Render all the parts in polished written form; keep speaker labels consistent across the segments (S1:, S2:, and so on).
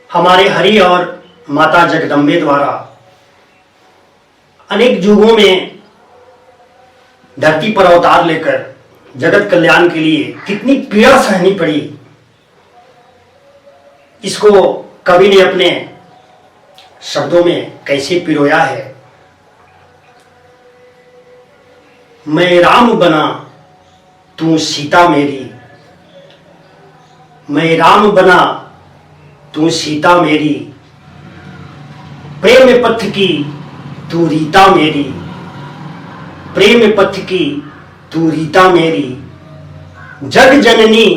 S1: हमारे हरि और माता जगदम्बे द्वारा अनेक युगों में धरती पर अवतार लेकर जगत कल्याण के लिए कितनी पीड़ा सहनी पड़ी, इसको कवि ने अपने शब्दों में कैसे पिरोया है। मैं राम बना तू सीता मेरी, मैं राम बना तू सीता मेरी, प्रेम पथ की तू रीता मेरी, प्रेम पथ की तू रीता मेरी, जग जननी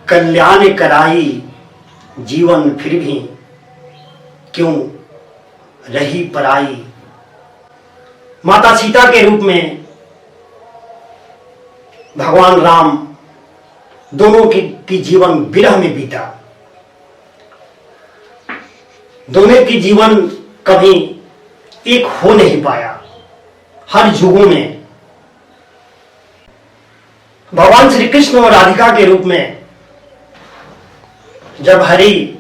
S1: कल्याण कराई, जीवन फिर भी क्यों रही पराई। माता सीता के रूप में भगवान राम दोनों की जीवन विरह में बीता। दोनों की जीवन कभी एक हो नहीं पाया। हर युगों में भगवान श्री कृष्ण और राधिका के रूप में जब हरि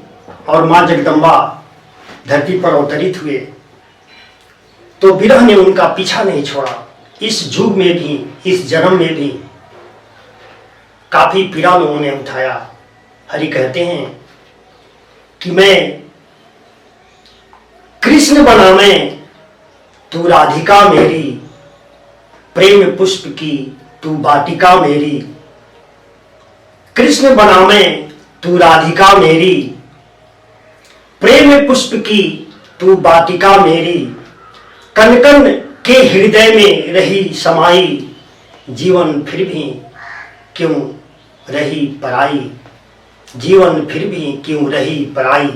S1: और मां जगदम्बा धरती पर अवतरित हुए तो विरह ने उनका पीछा नहीं छोड़ा। इस युग में भी, इस जन्म में भी काफी पीड़ा लोगों ने उठाया। हरि कहते हैं कि मैं कृष्ण बना, मैं तू राधिका मेरी, प्रेम पुष्प की तू वाटिका मेरी, कृष्ण बना मैं तू राधिका मेरी, प्रेम पुष्प की तू वाटिका मेरी, कन कन के हृदय में रही समाई, जीवन फिर भी क्यों रही पराई, जीवन फिर भी क्यों रही पराई।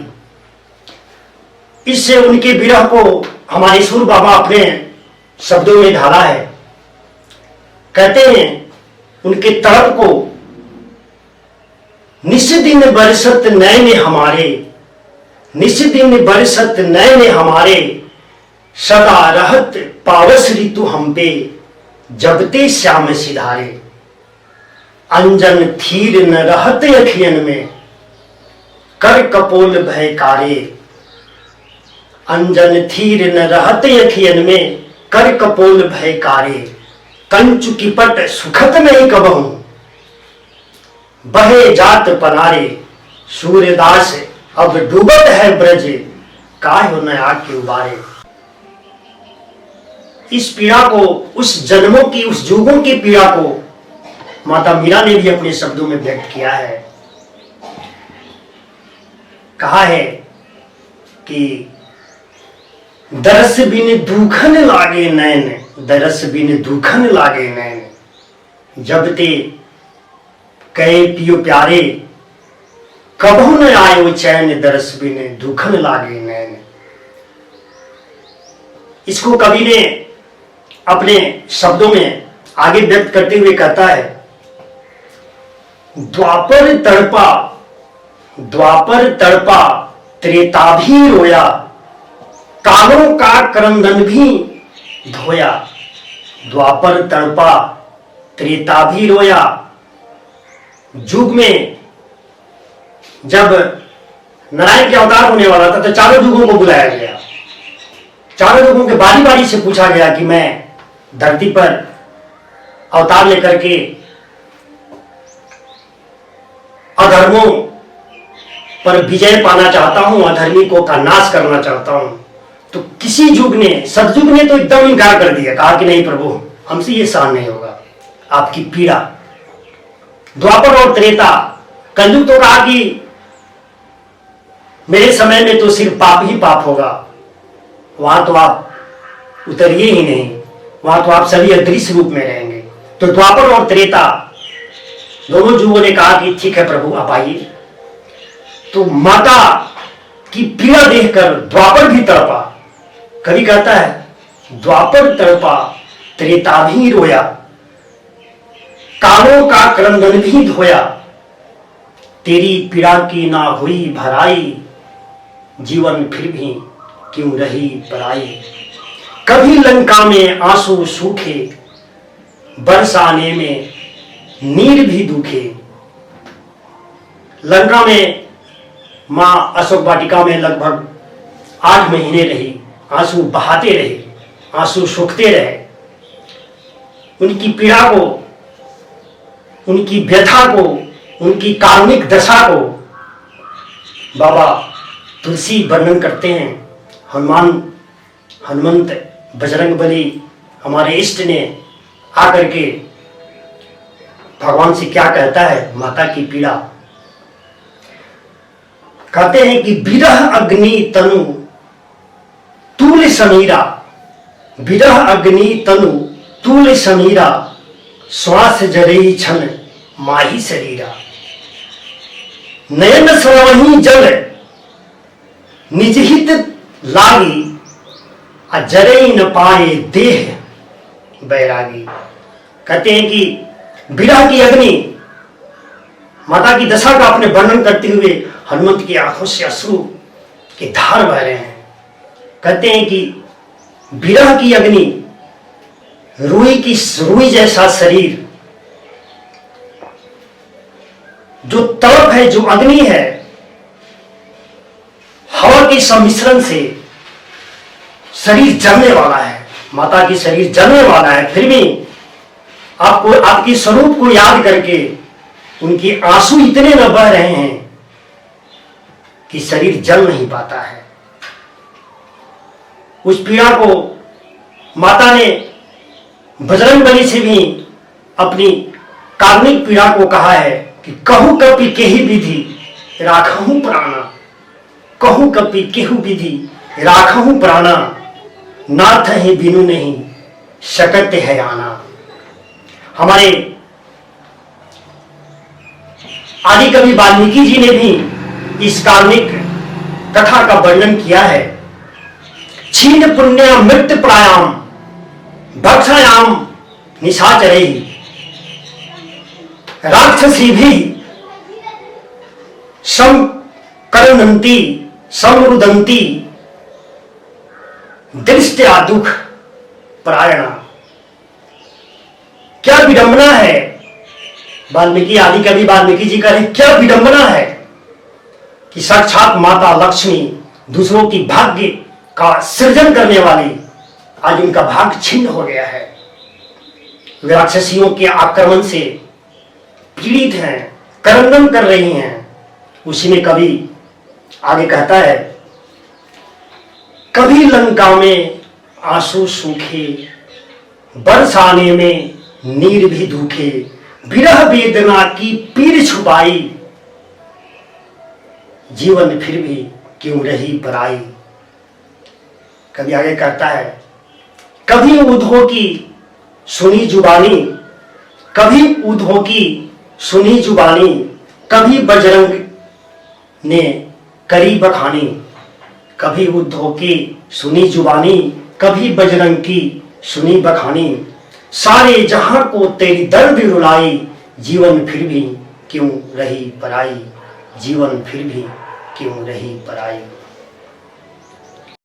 S1: इससे उनके विरह को हमारे सूर बाबा अपने शब्दों में ढाला है। कहते हैं उनके तड़प को, निस्दिन बरसत नैने हमारे, निस्दिन बरसत नैने हमारे, सदा रहत पावस ऋतु हम पे, जबते श्याम सिधारे, अंजन थीर न रहत अखियन में, कर कपोल भयकारे, अंजन थीर न रहत अखियन में, कर कपोल भयकारे, कंचु की पट सुखत नहीं कबहू, बहे जात पनारे, सूर्यदास अब डूबत है ब्रज, काहे न आके उबारे। इस पीड़ा को, उस जन्मों की, उस युगों की पीड़ा को माता मीरा ने भी अपने शब्दों में व्यक्त किया है। कहा है कि दरस बिन दुखन लागे नैन, दरस बिन दुखन लागे नैन, जब ते कहे पियो प्यारे, कबहू न आयो चैन, दरस बिन दुखन लागे नैन। इसको कवि ने अपने शब्दों में आगे व्यक्त करते हुए कहता है, द्वापर तड़पा, द्वापर तड़पा त्रेता भी रोया, कालों का क्रंदन भी धोया। द्वापर तड़पा त्रेता भी रोया। युग में जब नारायण के अवतार होने वाला था तो चारों युगों को बुलाया गया। चारों युगों के बारी बारी से पूछा गया कि मैं धरती पर अवतार लेकर के अधर्मों पर विजय पाना चाहता हूं, अधर्मी का नाश करना चाहता हूं। तो किसी युग ने, सतयुग ने तो एकदम इनकार कर दिया, कहा कि नहीं प्रभु, हमसे ये सहन नहीं होगा आपकी पीड़ा। द्वापर और त्रेता, कलयुग तो कहा कि मेरे समय में तो सिर्फ पाप ही पाप होगा, वहां तो आप उतरिए ही नहीं, वहां तो आप सभी अदृश्य रूप में रहेंगे। तो द्वापर और त्रेता दोनों युगों ने कहा कि ठीक है प्रभु आप आइए। तो माता की पीड़ा देखकर द्वापर भी तड़पा। कवि कहता है द्वापर तड़पा त्रेता भी रोया, कालों का क्रंदन भी धोया, तेरी पीड़ा की ना हुई भराई, जीवन फिर भी क्यों रही पराई। कभी लंका में आंसू सूखे, बरसाने में नीर भी दुखे। लंका में माँ अशोक वाटिका में लगभग 8 महीने रही, आंसू बहाते रहे, आंसू सूखते रहे। उनकी पीड़ा को, उनकी व्यथा को, उनकी कार्मिक दशा को बाबा तुलसी वर्णन करते हैं। हनुमंत बजरंगबली हमारे इष्ट ने आकर के भगवान से क्या कहता है, माता की पीड़ा कहते हैं कि विरह अग्नि तनु तूल समीरा, विरह अग्नि तनु तूल समीरा, श्वास जरई छन माही शरीरा। नयन स्रवही जल निज हित लागी, जरई न पाए देह बैरागी। कहते हैं कि विरह की अग्नि, माता की दशा का अपने वर्णन करते हुए हनुमंत की आंखों से अश्रु के धार बह रहे हैं। कहते हैं कि विरह की अग्नि, रुई जैसा शरीर, जो तड़प है, जो अग्नि है, हवा के सम्मिश्रण से शरीर जलने वाला है। माता की शरीर जलने वाला है, फिर भी आपको आपके स्वरूप को याद करके उनके आंसू इतने न बह रहे हैं कि शरीर जल नहीं पाता है। उस पीड़ा को माता ने बजरंगबली से भी अपनी कार्मिक पीड़ा को कहा है कि कहूं कपि केहि विधि राखहूं प्राणा, कहूं कपि केहु विधि राखहूं प्राणा, नाथ है बिनु नहीं शकत है आना। हमारे आदि कवि वाल्मीकि जी ने भी इस कार्मिक कथा का वर्णन किया है। क्षीण पुण्य मृत प्रायाम भक्षायाम निशाचरैः, राक्षसी भी समकर्णन्ति समरुदन्ति दृष्टया दुख परायणा। क्या विडंबना है, वाल्मीकि आदि कवि वाल्मीकि जी कह रहे, क्या विडंबना है कि साक्षात माता लक्ष्मी, दूसरों की भाग्य का सृजन करने वाली, आज उनका भाग्य छिन्न हो गया है। वे राक्षसियों के आक्रमण से पीड़ित हैं, क्रंदन कर रही हैं। उसी में कवि आगे कहता है, कभी लंका में आंसू सूखे, बरसाने में नीर भी धूखे, विरह वेदना की पीड़ छुपाई, जीवन फिर भी क्यों रही पराई। कभी आगे कहता है, कभी उधो की सुनी जुबानी, कभी उधो की सुनी जुबानी, कभी बजरंग ने करी बखानी। कभी उद्धव की सुनी जुबानी, कभी बजरंग की सुनी बखानी, सारे जहां को तेरी दर्द रुलाई, जीवन फिर भी क्यों रही पराई, जीवन फिर भी क्यों रही पराई।